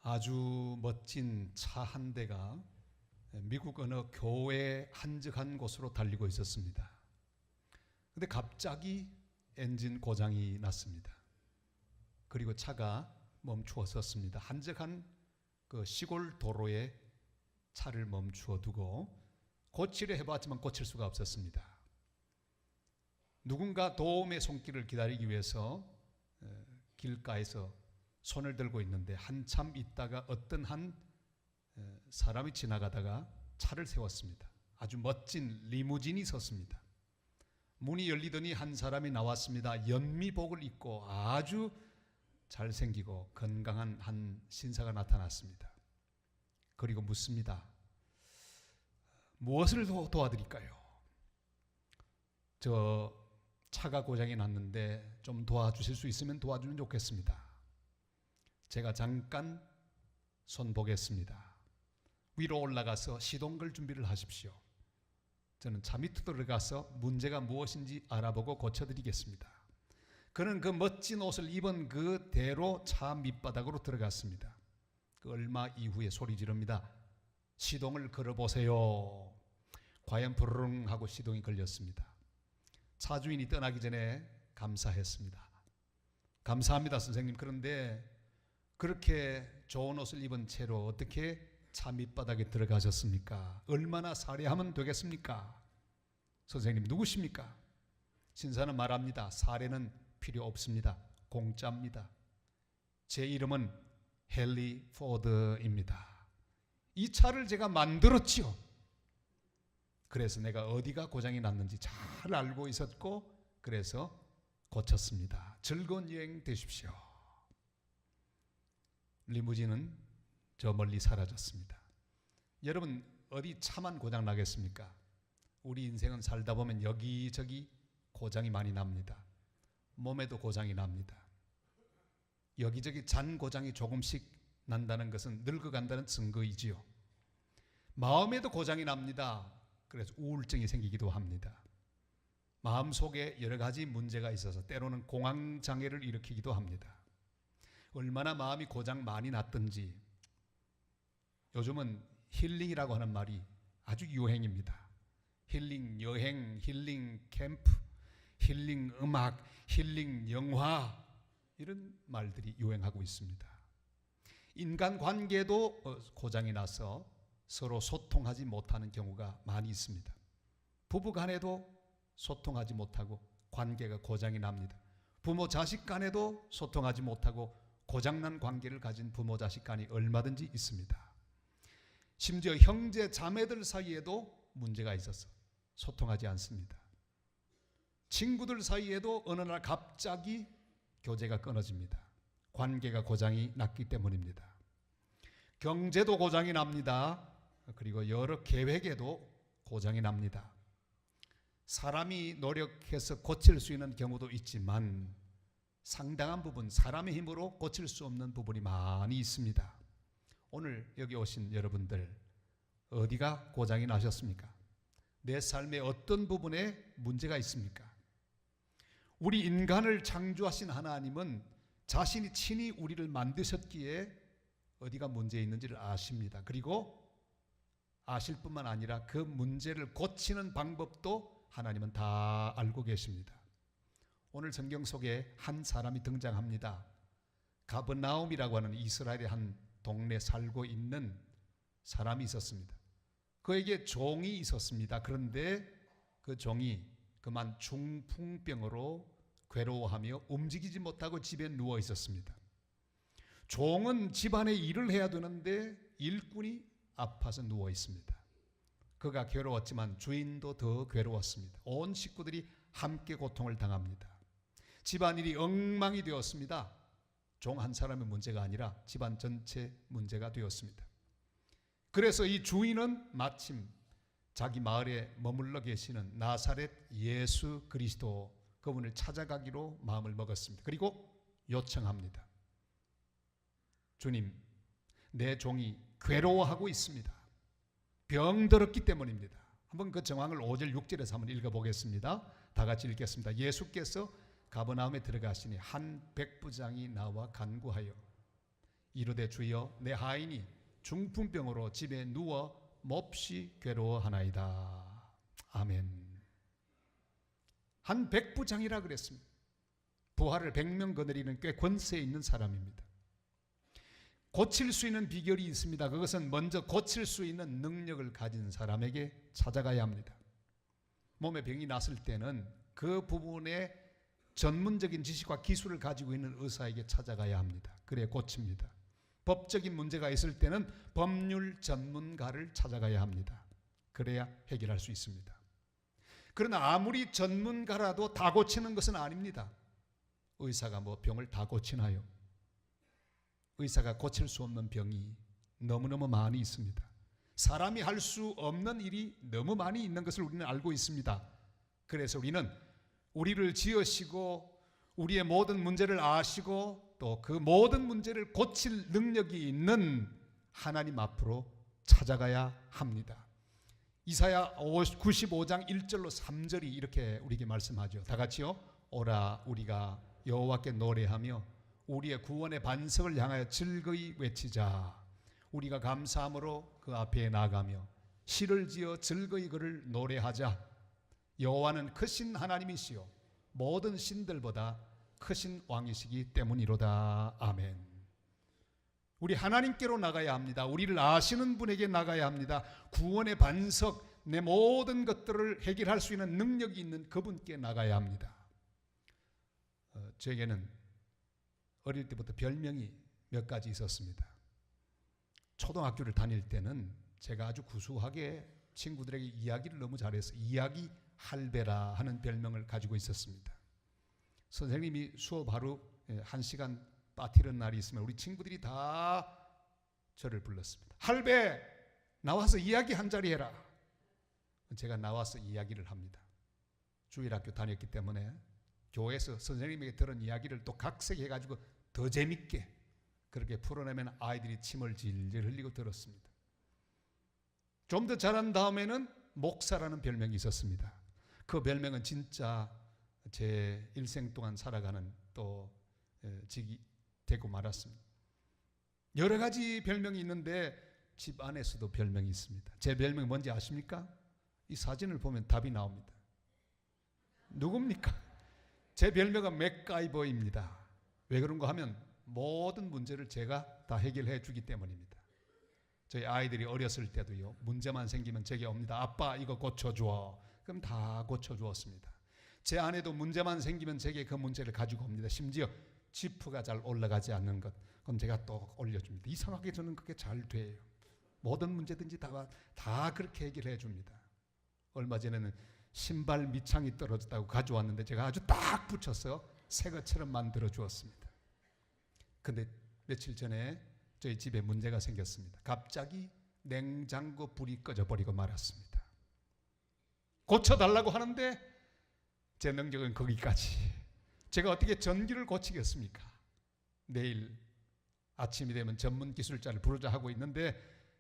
아주 멋진 차 한 대가 미국 어느 교회 한적한 곳으로 달리고 있었습니다. 근데 갑자기 엔진 고장이 났습니다. 그리고 차가 멈추어 섰습니다. 한적한 그 시골 도로에 차를 멈추어 두고 고치려 해봤지만 고칠 수가 없었습니다. 누군가 도움의 손길을 기다리기 위해서 길가에서 손을 들고 있는데 한참 있다가 어떤 한 사람이 지나가다가 차를 세웠습니다. 아주 멋진 리무진이 섰습니다. 문이 열리더니 한 사람이 나왔습니다. 연미복을 입고 아주 잘생기고 건강한 한 신사가 나타났습니다. 그리고 묻습니다. 무엇을 도와드릴까요? 저 차가 고장이 났는데 좀 도와주실 수 있으면 도와주면 좋겠습니다. 제가 잠깐 손 보겠습니다. 위로 올라가서 시동 걸 준비를 하십시오. 저는 차 밑으로 들어가서 문제가 무엇인지 알아보고 고쳐드리겠습니다. 그는 그 멋진 옷을 입은 그대로 차 밑바닥으로 들어갔습니다. 그 얼마 이후에 소리 지릅니다. 시동을 걸어보세요. 과연 부르릉 하고 시동이 걸렸습니다. 차 주인이 떠나기 전에 감사했습니다. 감사합니다 선생님. 그런데 그렇게 좋은 옷을 입은 채로 어떻게 차 밑바닥에 들어가셨습니까? 얼마나 살해하면 되겠습니까? 선생님 누구십니까? 신사는 말합니다. 살해는 필요 없습니다. 공짜입니다. 제 이름은 헨리 포드입니다. 이 차를 제가 만들었지요. 그래서 내가 어디가 고장이 났는지 잘 알고 있었고 그래서 고쳤습니다. 즐거운 여행 되십시오. 리무진은 저 멀리 사라졌습니다. 여러분 어디 차만 고장 나겠습니까? 우리 인생은 살다 보면 여기저기 고장이 많이 납니다. 몸에도 고장이 납니다. 여기저기 잔 고장이 조금씩 난다는 것은 늙어간다는 증거이지요. 마음에도 고장이 납니다. 그래서 우울증이 생기기도 합니다. 마음속에 여러 가지 문제가 있어서 때로는 공황장애를 일으키기도 합니다. 얼마나 마음이 고장 많이 났든지 요즘은 힐링이라고 하는 말이 아주 유행입니다. 힐링 여행, 힐링 캠프, 힐링 음악, 힐링 영화 이런 말들이 유행하고 있습니다. 인간관계도 고장이 나서 서로 소통하지 못하는 경우가 많이 있습니다. 부부간에도 소통하지 못하고 관계가 고장이 납니다. 부모 자식 간에도 소통하지 못하고 고장난 관계를 가진 부모 자식 간이 얼마든지 있습니다. 심지어 형제 자매들 사이에도 문제가 있어서 소통하지 않습니다. 친구들 사이에도 어느 날 갑자기 교제가 끊어집니다. 관계가 고장이 났기 때문입니다. 경제도 고장이 납니다. 그리고 여러 계획에도 고장이 납니다. 사람이 노력해서 고칠 수 있는 경우도 있지만 상당한 부분 사람의 힘으로 고칠 수 없는 부분이 많이 있습니다. 오늘 여기 오신 여러분들 어디가 고장이 나셨습니까? 내 삶의 어떤 부분에 문제가 있습니까? 우리 인간을 창조하신 하나님은 자신이 친히 우리를 만드셨기에 어디가 문제 있는지를 아십니다. 그리고 아실 뿐만 아니라 그 문제를 고치는 방법도 하나님은 다 알고 계십니다. 오늘 성경 속에 한 사람이 등장합니다. 가버나움이라고 하는 이스라엘의 한 동네 살고 있는 사람이 있었습니다. 그에게 종이 있었습니다. 그런데 그 종이 그만 중풍병으로 괴로워하며 움직이지 못하고 집에 누워 있었습니다. 종은 집안의 일을 해야 되는데 일꾼이 아파서 누워 있습니다. 그가 괴로웠지만 주인도 더 괴로웠습니다. 온 식구들이 함께 고통을 당합니다. 집안일이 엉망이 되었습니다. 종 한 사람의 문제가 아니라 집안 전체 문제가 되었습니다. 그래서 이 주인은 마침 자기 마을에 머물러 계시는 나사렛 예수 그리스도 그분을 찾아가기로 마음을 먹었습니다. 그리고 요청합니다. 주님, 내 종이 괴로워하고 있습니다. 병들었기 때문입니다. 한번 그 정황을 5절 6절에서 한번 읽어보겠습니다. 다 같이 읽겠습니다. 예수께서 가버나움에 들어가시니 한 백부장이 나와 간구하여 이르되 주여 내 하인이 중풍병으로 집에 누워 몹시 괴로워하나이다. 아멘. 한 백부장이라 그랬습니다. 부하를 100명 거느리는 꽤 권세 있는 사람입니다. 고칠 수 있는 비결이 있습니다. 그것은 먼저 고칠 수 있는 능력을 가진 사람에게 찾아가야 합니다. 몸에 병이 났을 때는 그 부분에 전문적인 지식과 기술을 가지고 있는 의사에게 찾아가야 합니다. 그래야 고칩니다. 법적인 문제가 있을 때는 법률 전문가를 찾아가야 합니다. 그래야 해결할 수 있습니다. 그러나 아무리 전문가라도 다 고치는 것은 아닙니다. 의사가 뭐 병을 다 고치나요? 의사가 고칠 수 없는 병이 너무너무 많이 있습니다. 사람이 할 수 없는 일이 너무 많이 있는 것을 우리는 알고 있습니다. 그래서 우리는 우리를 지으시고 우리의 모든 문제를 아시고 또 그 모든 문제를 고칠 능력이 있는 하나님 앞으로 찾아가야 합니다. 이사야 95장 1절로 3절이 이렇게 우리에게 말씀하죠. 다 같이요. 오라 우리가 여호와께 노래하며 우리의 구원의 반석을 향하여 즐거이 외치자. 우리가 감사함으로 그 앞에 나가며 시를 지어 즐거이 그를 노래하자. 여호와는 크신 하나님이시요 모든 신들보다 크신 왕이시기 때문이로다. 아멘. 우리 하나님께로 나가야 합니다. 우리를 아시는 분에게 나가야 합니다. 구원의 반석, 내 모든 것들을 해결할 수 있는 능력이 있는 그분께 나가야 합니다. 저에게는 어릴 때부터 별명이 몇 가지 있었습니다. 초등학교를 다닐 때는 제가 아주 구수하게 친구들에게 이야기를 너무 잘해서 이야기 할배라 하는 별명을 가지고 있었습니다. 선생님이 수업 하루 1시간 빠뜨리는 날이 있으면 우리 친구들이 다 저를 불렀습니다. 할배 나와서 이야기 한 자리 해라. 제가 나와서 이야기를 합니다. 주일학교 다녔기 때문에 교회에서 선생님에게 들은 이야기를 또 각색해가지고 더 재밌게 그렇게 풀어내면 아이들이 침을 질질 흘리고 들었습니다. 좀 더 자란 다음에는 목사라는 별명이 있었습니다. 그 별명은 진짜 제 일생 동안 살아가는 또 직이 되고 말았습니다. 여러 가지 별명이 있는데 집 안에서도 별명이 있습니다. 제 별명이 뭔지 아십니까? 이 사진을 보면 답이 나옵니다. 누굽니까? 제 별명은 맥가이버입니다. 왜 그런가 하면 모든 문제를 제가 다 해결해 주기 때문입니다. 저희 아이들이 어렸을 때도요, 문제만 생기면 제게 옵니다. 아빠 이거 고쳐줘. 그럼 다 고쳐주었습니다. 제 아내도 문제만 생기면 제게 그 문제를 가지고 옵니다. 심지어 지프가 잘 올라가지 않는 것, 그럼 제가 또 올려줍니다. 이상하게 저는 그게 잘 돼요. 모든 문제든지 다 그렇게 해결해 줍니다. 얼마 전에는 신발 밑창이 떨어졌다고 가져왔는데 제가 아주 딱 붙여서 새 것처럼 만들어 주었습니다. 근데 며칠 전에 저희 집에 문제가 생겼습니다. 갑자기 냉장고 불이 꺼져버리고 말았습니다. 고쳐달라고 하는데 제 능력은 거기까지. 제가 어떻게 전기를 고치겠습니까? 내일 아침이 되면 전문 기술자를 부르자 하고 있는데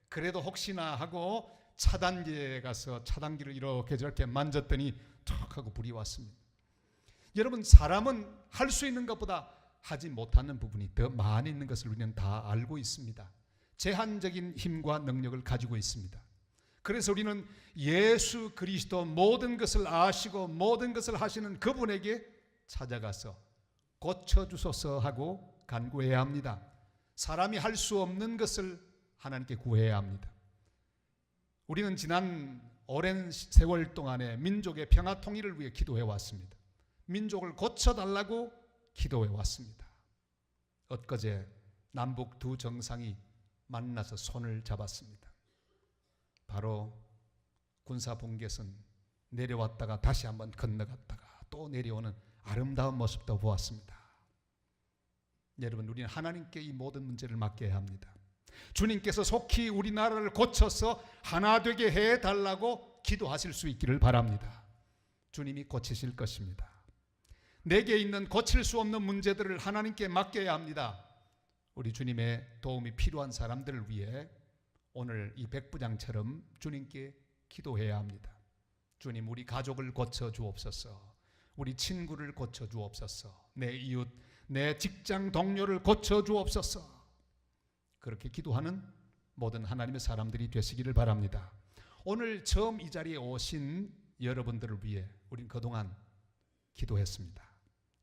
그래도 혹시나 하고 차단기에 가서 차단기를 이렇게 저렇게 만졌더니 툭 하고 불이 왔습니다. 여러분, 사람은 할 수 있는 것보다 하지 못하는 부분이 더 많이 있는 것을 우리는 다 알고 있습니다. 제한적인 힘과 능력을 가지고 있습니다. 그래서 우리는 예수 그리스도 모든 것을 아시고 모든 것을 하시는 그분에게 찾아가서 고쳐주소서 하고 간구해야 합니다. 사람이 할 수 없는 것을 하나님께 구해야 합니다. 우리는 지난 오랜 세월 동안에 민족의 평화 통일을 위해 기도해 왔습니다. 민족을 고쳐달라고 기도해 왔습니다. 엊그제 남북 두 정상이 만나서 손을 잡았습니다. 바로 군사분계선 내려왔다가 다시 한번 건너갔다가 또 내려오는 아름다운 모습도 보았습니다. 여러분, 우리는 하나님께 이 모든 문제를 맡겨야 합니다. 주님께서 속히 우리나라를 고쳐서 하나 되게 해달라고 기도하실 수 있기를 바랍니다. 주님이 고치실 것입니다. 내게 있는 고칠 수 없는 문제들을 하나님께 맡겨야 합니다. 우리 주님의 도움이 필요한 사람들을 위해 오늘 이 백부장처럼 주님께 기도해야 합니다. 주님, 우리 가족을 고쳐 주옵소서. 우리 친구를 고쳐 주옵소서. 내 이웃, 내 직장 동료를 고쳐 주옵소서. 그렇게 기도하는 모든 하나님의 사람들이 되시기를 바랍니다. 오늘 처음 이 자리에 오신 여러분들을 위해 우린 그동안 기도했습니다.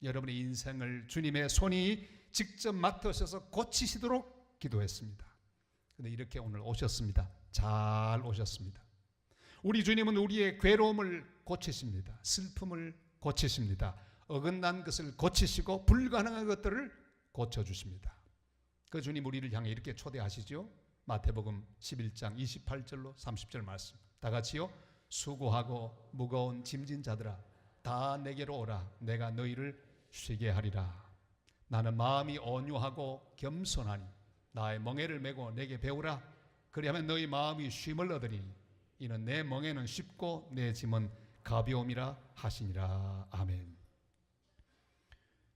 여러분의 인생을 주님의 손이 직접 맡으셔서 고치시도록 기도했습니다. 그런데 이렇게 오늘 오셨습니다. 잘 오셨습니다. 우리 주님은 우리의 괴로움을 고치십니다. 슬픔을 고치십니다. 어긋난 것을 고치시고 불가능한 것들을 고쳐주십니다. 그 주님 우리를 향해 이렇게 초대하시죠. 마태복음 11장 28절로 30절 말씀 다 같이요. 수고하고 무거운 짐진 자들아 다 내게로 오라. 내가 너희를 쉬게 하리라. 나는 마음이 온유하고 겸손하니 나의 멍에를 메고 내게 배우라. 그리하면 너희 마음이 쉼을 얻으리니 이는 내 멍에는 쉽고 내 짐은 가벼움이라 하시니라. 아멘.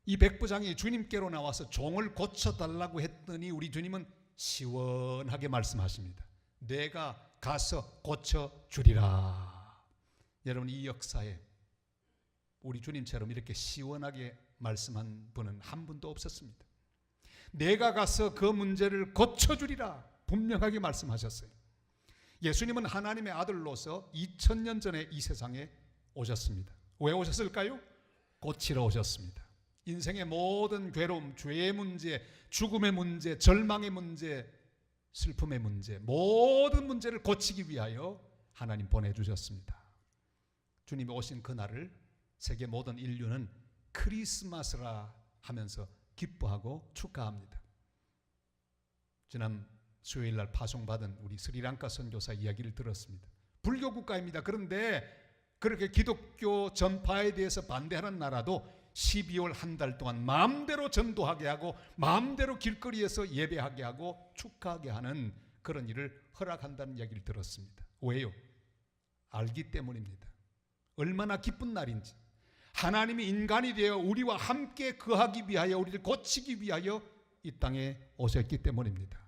이 백부장이 주님께로 나와서 종을 고쳐달라고 했더니 우리 주님은 시원하게 말씀하십니다. 내가 가서 고쳐주리라. 여러분, 이 역사에 우리 주님처럼 이렇게 시원하게 말씀한 분은 한 분도 없었습니다. 내가 가서 그 문제를 고쳐주리라 분명하게 말씀하셨어요. 예수님은 하나님의 아들로서 2000년 전에 이 세상에 오셨습니다. 왜 오셨을까요? 고치러 오셨습니다. 인생의 모든 괴로움, 죄의 문제, 죽음의 문제, 절망의 문제, 슬픔의 문제, 모든 문제를 고치기 위하여 하나님 보내주셨습니다. 주님이 오신 그날을 세계 모든 인류는 크리스마스라 하면서 기뻐하고 축하합니다. 지난 수요일날 파송받은 우리 스리랑카 선교사 이야기를 들었습니다. 불교 국가입니다. 그런데 그렇게 기독교 전파에 대해서 반대하는 나라도 12월 한 달 동안 마음대로 전도하게 하고 마음대로 길거리에서 예배하게 하고 축하하게 하는 그런 일을 허락한다는 이야기를 들었습니다. 왜요? 알기 때문입니다. 얼마나 기쁜 날인지. 하나님이 인간이 되어 우리와 함께 거하기 위하여, 우리를 고치기 위하여 이 땅에 오셨기 때문입니다.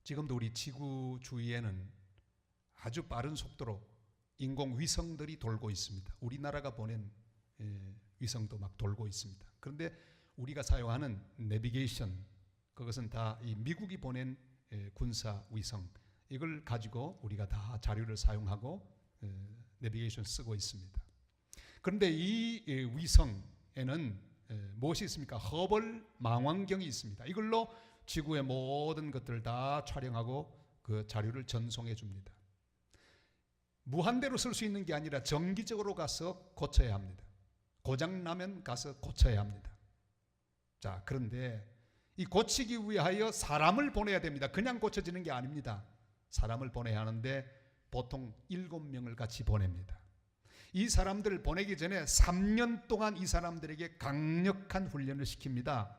지금도 우리 지구 주위에는 아주 빠른 속도로 인공위성들이 돌고 있습니다. 우리나라가 보낸 위성도 막 돌고 있습니다. 그런데 우리가 사용하는 내비게이션, 그것은 다 이 미국이 보낸 군사 위성, 이걸 가지고 우리가 다 자료를 사용하고 내비게이션 쓰고 있습니다. 그런데 이 위성에는 무엇이 있습니까? 허벌 망원경이 있습니다. 이걸로 지구의 모든 것들을 다 촬영하고 그 자료를 전송해 줍니다. 무한대로 쓸 수 있는 게 아니라 정기적으로 가서 고쳐야 합니다. 고장나면 가서 고쳐야 합니다. 자, 그런데 이 고치기 위하여 사람을 보내야 됩니다. 그냥 고쳐지는 게 아닙니다. 사람을 보내야 하는데 보통 7명을 같이 보냅니다. 이 사람들을 보내기 전에 3년 동안 이 사람들에게 강력한 훈련을 시킵니다.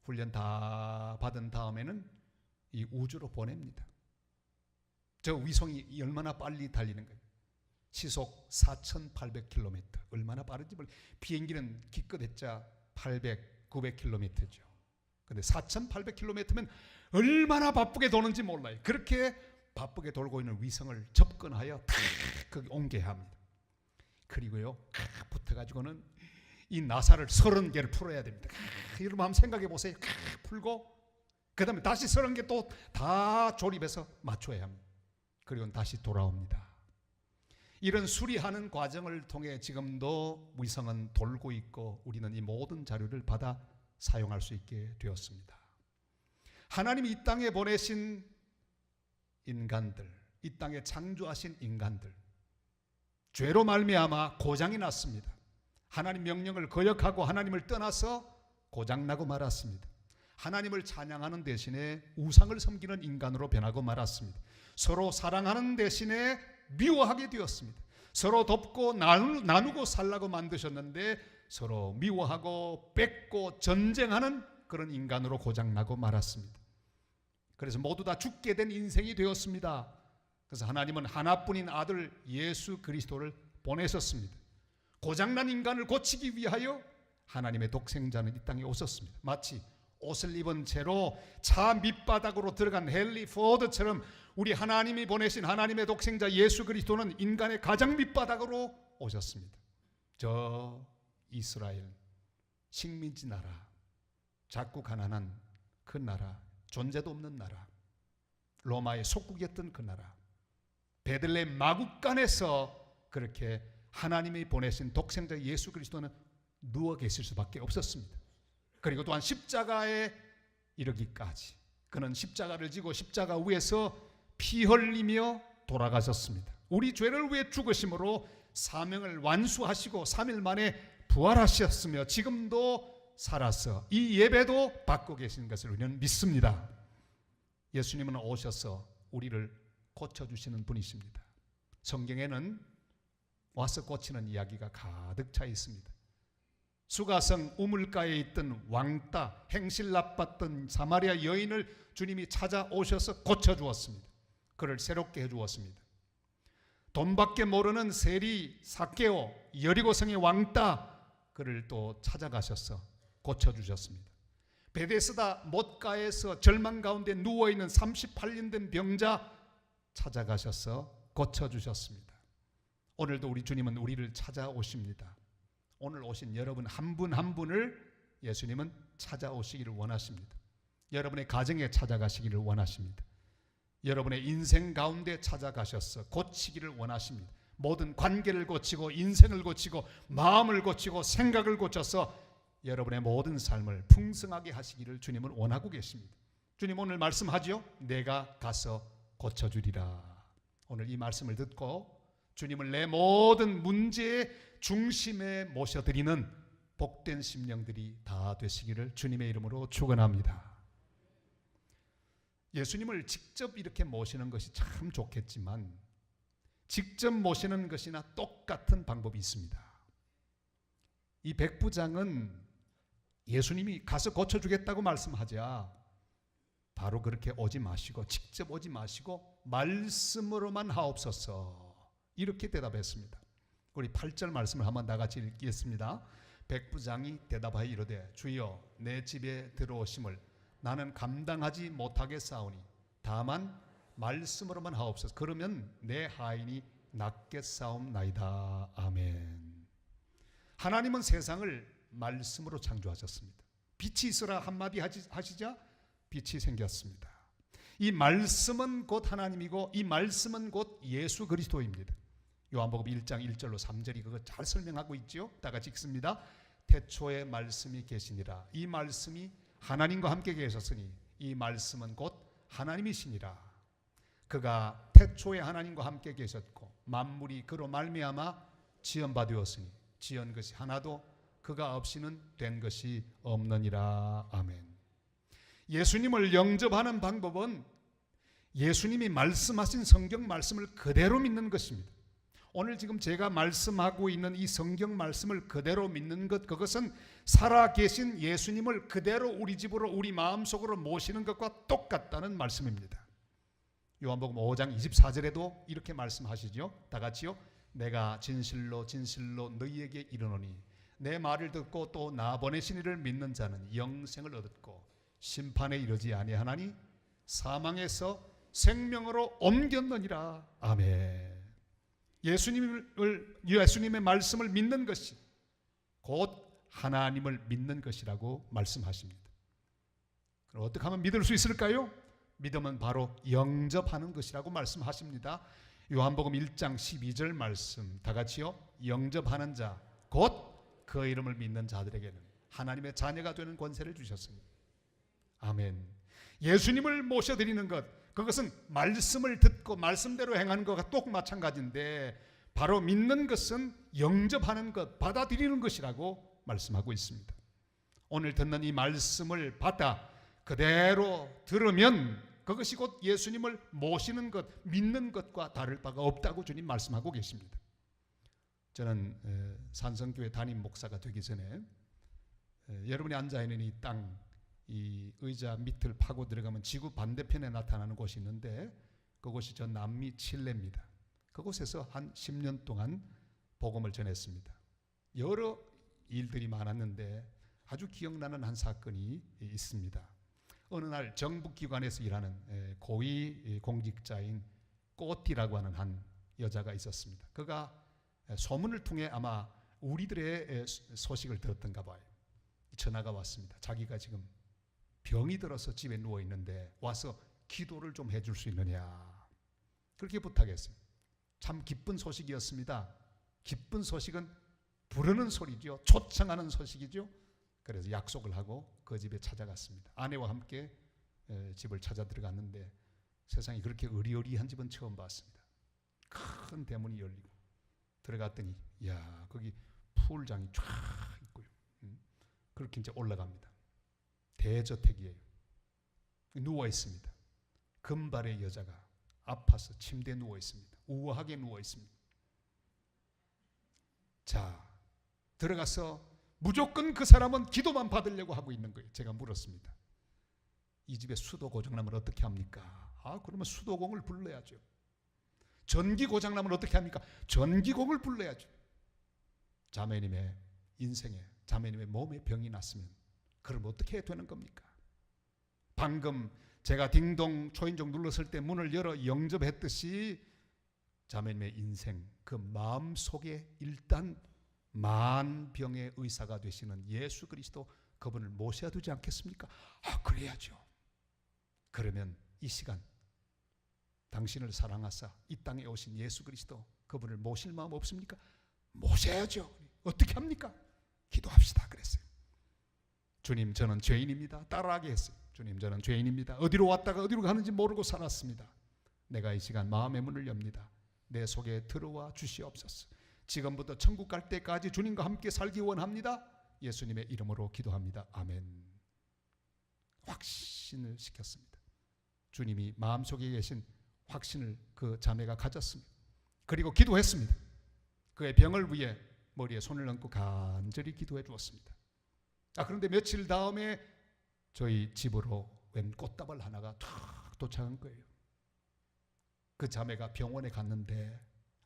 훈련 다 받은 다음에는 이 우주로 보냅니다. 저 위성이 얼마나 빨리 달리는 거예요. 시속 4,800km. 얼마나 빠른지 몰라요. 비행기는 기껏했자 800, 900km죠. 근데 4,800km면 얼마나 바쁘게 도는지 몰라요. 그렇게 바쁘게 돌고 있는 위성을 접근하여 탁 거기 옮겨야 합니다. 그리고요, 붙어가지고는 이 나사를 30개를 풀어야 됩니다. 여러분 한번 생각해 보세요. 풀고 그 다음에 다시 30개 또 다 조립해서 맞춰야 합니다. 그리고 다시 돌아옵니다. 이런 수리하는 과정을 통해 지금도 위성은 돌고 있고 우리는 이 모든 자료를 받아 사용할 수 있게 되었습니다. 하나님이 이 땅에 보내신 인간들, 이 땅에 창조하신 인간들, 죄로 말미암아 고장이 났습니다. 하나님 명령을 거역하고 하나님을 떠나서 고장나고 말았습니다. 하나님을 찬양하는 대신에 우상을 섬기는 인간으로 변하고 말았습니다. 서로 사랑하는 대신에 미워하게 되었습니다. 서로 돕고 나누고 살라고 만드셨는데 서로 미워하고 뺏고 전쟁하는 그런 인간으로 고장나고 말았습니다. 그래서 모두 다 죽게 된 인생이 되었습니다. 그래서 하나님은 하나뿐인 아들 예수 그리스도를 보내셨습니다. 고장난 인간을 고치기 위하여 하나님의 독생자는 이 땅에 오셨습니다. 마치 옷을 입은 채로 차 밑바닥으로 들어간 헨리 포드처럼 우리 하나님이 보내신 하나님의 독생자 예수 그리스도는 인간의 가장 밑바닥으로 오셨습니다. 저 이스라엘 식민지 나라, 작고 가난한 그 나라, 존재도 없는 나라, 로마의 속국이었던 그 나라, 베들레헴 마국간에서 그렇게 하나님이 보내신 독생자 예수 그리스도는 누워 계실 수밖에 없었습니다. 그리고 또한 십자가에 이르기까지 그는 십자가를 지고 십자가 위에서 피 흘리며 돌아가셨습니다. 우리 죄를 위해 죽으심으로 사명을 완수하시고 3일 만에 부활하셨으며 지금도 살아서 이 예배도 받고 계신 것을 우리는 믿습니다. 예수님은 오셔서 우리를 고쳐주시는 분이십니다. 성경에는 와서 고치는 이야기가 가득 차 있습니다. 수가성 우물가에 있던 왕따 행실 나빴던 사마리아 여인을 주님이 찾아오셔서 고쳐주었습니다. 그를 새롭게 해주었습니다. 돈밖에 모르는 세리 삭개오 여리고성의 왕따 그를 또 찾아가셔서 고쳐주셨습니다. 베데스다 못가에서 절망 가운데 누워있는 38년 된 병자 찾아가셔서 고쳐주셨습니다. 오늘도 우리 주님은 우리를 찾아오십니다. 오늘 오신 여러분 한 분 한 분을 예수님은 찾아오시기를 원하십니다. 여러분의 가정에 찾아가시기를 원하십니다. 여러분의 인생 가운데 찾아가셔서 고치기를 원하십니다. 모든 관계를 고치고 인생을 고치고 마음을 고치고 생각을 고쳐서 여러분의 모든 삶을 풍성하게 하시기를 주님은 원하고 계십니다. 주님 오늘 말씀하지요. 내가 가서 고쳐주리라. 오늘 이 말씀을 듣고 주님을 내 모든 문제의 중심에 모셔드리는 복된 심령들이 다 되시기를 주님의 이름으로 축원합니다. 예수님을 직접 이렇게 모시는 것이 참 좋겠지만 직접 모시는 것이나 똑같은 방법이 있습니다. 이 백부장은 예수님이 가서 고쳐주겠다고 말씀하자 바로 그렇게 오지 마시고 직접 오지 마시고 말씀으로만 하옵소서 이렇게 대답했습니다. 우리 8절 말씀을 한번 나같이 읽겠습니다. 백부장이 대답하여 이르되 주여 내 집에 들어오심을 나는 감당하지 못하겠사오니 다만 말씀으로만 하옵소서. 그러면 내 하인이 낫겠사옵나이다. 아멘. 하나님은 세상을 말씀으로 창조하셨습니다. 빛이 있으라 한마디 하시자 빛이 생겼습니다. 이 말씀은 곧 하나님이고 이 말씀은 곧 예수 그리스도입니다. 요한복음 1장 1절로 3절이 그거 잘 설명하고 있죠. 다 같이 읽습니다. 태초에 말씀이 계시니라. 이 말씀이 하나님과 함께 계셨으니 이 말씀은 곧 하나님이시니라. 그가 태초에 하나님과 함께 계셨고 만물이 그로 말미암아 지연받으었으니 지은 것이 하나도 그가 없이는 된 것이 없느니라. 아멘. 예수님을 영접하는 방법은 예수님이 말씀하신 성경 말씀을 그대로 믿는 것입니다. 오늘 지금 제가 말씀하고 있는 이 성경 말씀을 그대로 믿는 것, 그것은 살아계신 예수님을 그대로 우리 집으로 우리 마음속으로 모시는 것과 똑같다는 말씀입니다. 요한복음 5장 24절에도 이렇게 말씀하시죠. 다 같이요. 내가 진실로 진실로 너희에게 이르노니 내 말을 듣고 또 나 보내신 이를 믿는 자는 영생을 얻었고 심판에 이르지 아니하나니 사망에서 생명으로 옮겼느니라. 아멘. 예수님의 말씀을 믿는 것이 곧 하나님을 믿는 것이라고 말씀하십니다. 그럼 어떻게 하면 믿을 수 있을까요? 믿음은 바로 영접하는 것이라고 말씀하십니다. 요한복음 1장 12절 말씀 다 같이요. 영접하는 자 곧 그 이름을 믿는 자들에게는 하나님의 자녀가 되는 권세를 주셨습니다. 아멘. 예수님을 모셔드리는 것, 그것은 말씀을 듣고 말씀대로 행하는 것과 똑 마찬가지인데 바로 믿는 것은 영접하는 것, 받아들이는 것이라고 말씀하고 있습니다. 오늘 듣는 이 말씀을 받아 그대로 들으면 그것이 곧 예수님을 모시는 것, 믿는 것과 다를 바가 없다고 주님 말씀하고 계십니다. 저는 산성교회 담임 목사가 되기 전에 여러분이 앉아있는 이 땅, 이 의자 밑을 파고 들어가면 지구 반대편에 나타나는 곳이 있는데 그곳이 저 남미 칠레입니다. 그곳에서 한 10년 동안 복음을 전했습니다. 여러 일들이 많았는데 아주 기억나는 한 사건이 있습니다. 어느 날 정부기관에서 일하는 고위 공직자인 꼬티라고 하는 한 여자가 있었습니다. 그가 소문을 통해 아마 우리들의 소식을 들었던가 봐요. 전화가 왔습니다. 자기가 지금 병이 들어서 집에 누워 있는데 와서 기도를 좀 해줄 수 있느냐, 그렇게 부탁했어요. 참 기쁜 소식이었습니다. 기쁜 소식은 부르는 소리죠. 초청하는 소식이죠. 그래서 약속을 하고 그 집에 찾아갔습니다. 아내와 함께 집을 찾아 들어갔는데 세상에 그렇게 의리의리한 집은 처음 봤습니다. 큰 대문이 열리고 들어갔더니 야, 거기 풀장이 쫙 있고요. 그렇게 이제 올라갑니다. 대저택이에요. 누워 있습니다. 금발의 여자가 아파서 침대에 누워 있습니다. 우아하게 누워 있습니다. 자, 들어가서 무조건 그 사람은 기도만 받으려고 하고 있는 거예요. 제가 물었습니다. 이 집에 수도 고장나면 어떻게 합니까? 그러면 수도공을 불러야죠. 전기 고장나면 어떻게 합니까? 전기공을 불러야죠. 자매님의 인생에, 자매님의 몸에 병이 났으면 그럼 어떻게 해야 되는 겁니까? 방금 제가 딩동 초인종 눌렀을 때 문을 열어 영접했듯이 자매님의 인생, 그 마음속에 일단 만병의 의사가 되시는 예수 그리스도, 그분을 모셔야 되지 않겠습니까? 그래야죠. 그러면 이 시간 당신을 사랑하사 이 땅에 오신 예수 그리스도, 그분을 모실 마음 없습니까? 모셔야죠. 어떻게 합니까? 기도합시다 그랬어요. 주님, 저는 죄인입니다. 따라하게 했어요. 주님, 저는 죄인입니다. 어디로 왔다가 어디로 가는지 모르고 살았습니다. 내가 이 시간 마음의 문을 엽니다. 내 속에 들어와 주시옵소서. 지금부터 천국 갈 때까지 주님과 함께 살기 원합니다. 예수님의 이름으로 기도합니다. 아멘. 확신을 시켰습니다. 주님이 마음속에 계신 확신을 그 자매가 가졌습니다. 그리고 기도했습니다. 그의 병을 위해 머리에 손을 얹고 간절히 기도해 주었습니다. 그런데 며칠 다음에 저희 집으로 웬 꽃다발 하나가 탁 도착한 거예요. 그 자매가 병원에 갔는데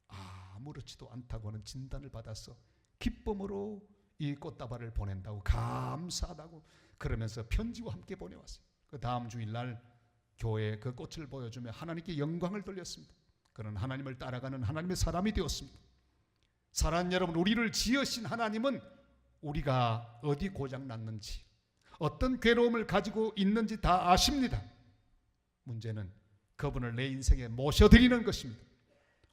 아무렇지도 않다고 하는 진단을 받아서 기쁨으로 이 꽃다발을 보낸다고, 감사하다고 그러면서 편지와 함께 보내왔어요. 그 다음 주일날 교회에 그 꽃을 보여주며 하나님께 영광을 돌렸습니다. 그는 하나님을 따라가는 하나님의 사람이 되었습니다. 사랑하는 여러분, 우리를 지으신 하나님은 우리가 어디 고장났는지, 어떤 괴로움을 가지고 있는지 다 아십니다. 문제는 그분을 내 인생에 모셔드리는 것입니다.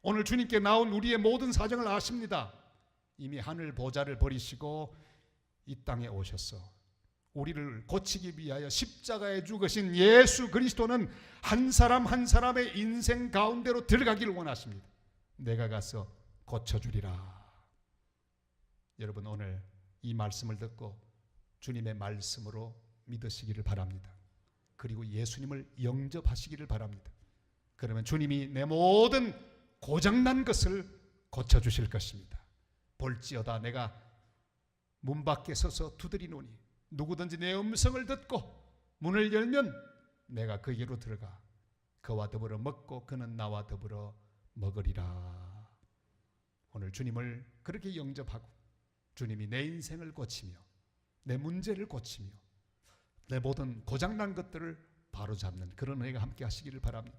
오늘 주님께 나온 우리의 모든 사정을 아십니다. 이미 하늘 보좌를 버리시고 이 땅에 오셔서 우리를 고치기 위하여 십자가에 죽으신 예수 그리스도는 한 사람 한 사람의 인생 가운데로 들어가기를 원하십니다. 내가 가서 고쳐주리라. 여러분, 오늘 이 말씀을 듣고 주님의 말씀으로 믿으시기를 바랍니다. 그리고 예수님을 영접하시기를 바랍니다. 그러면 주님이 내 모든 고장난 것을 고쳐주실 것입니다. 볼지어다 내가 문 밖에 서서 두드리노니 누구든지 내 음성을 듣고 문을 열면 내가 그에게로 들어가 그와 더불어 먹고 그는 나와 더불어 먹으리라. 오늘 주님을 그렇게 영접하고 주님이 내 인생을 고치며 내 문제를 고치며 내 모든 고장난 것들을 바로잡는 그런 은혜가 함께 하시기를 바랍니다.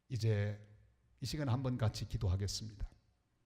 이제 이 시간 한번 같이 기도하겠습니다.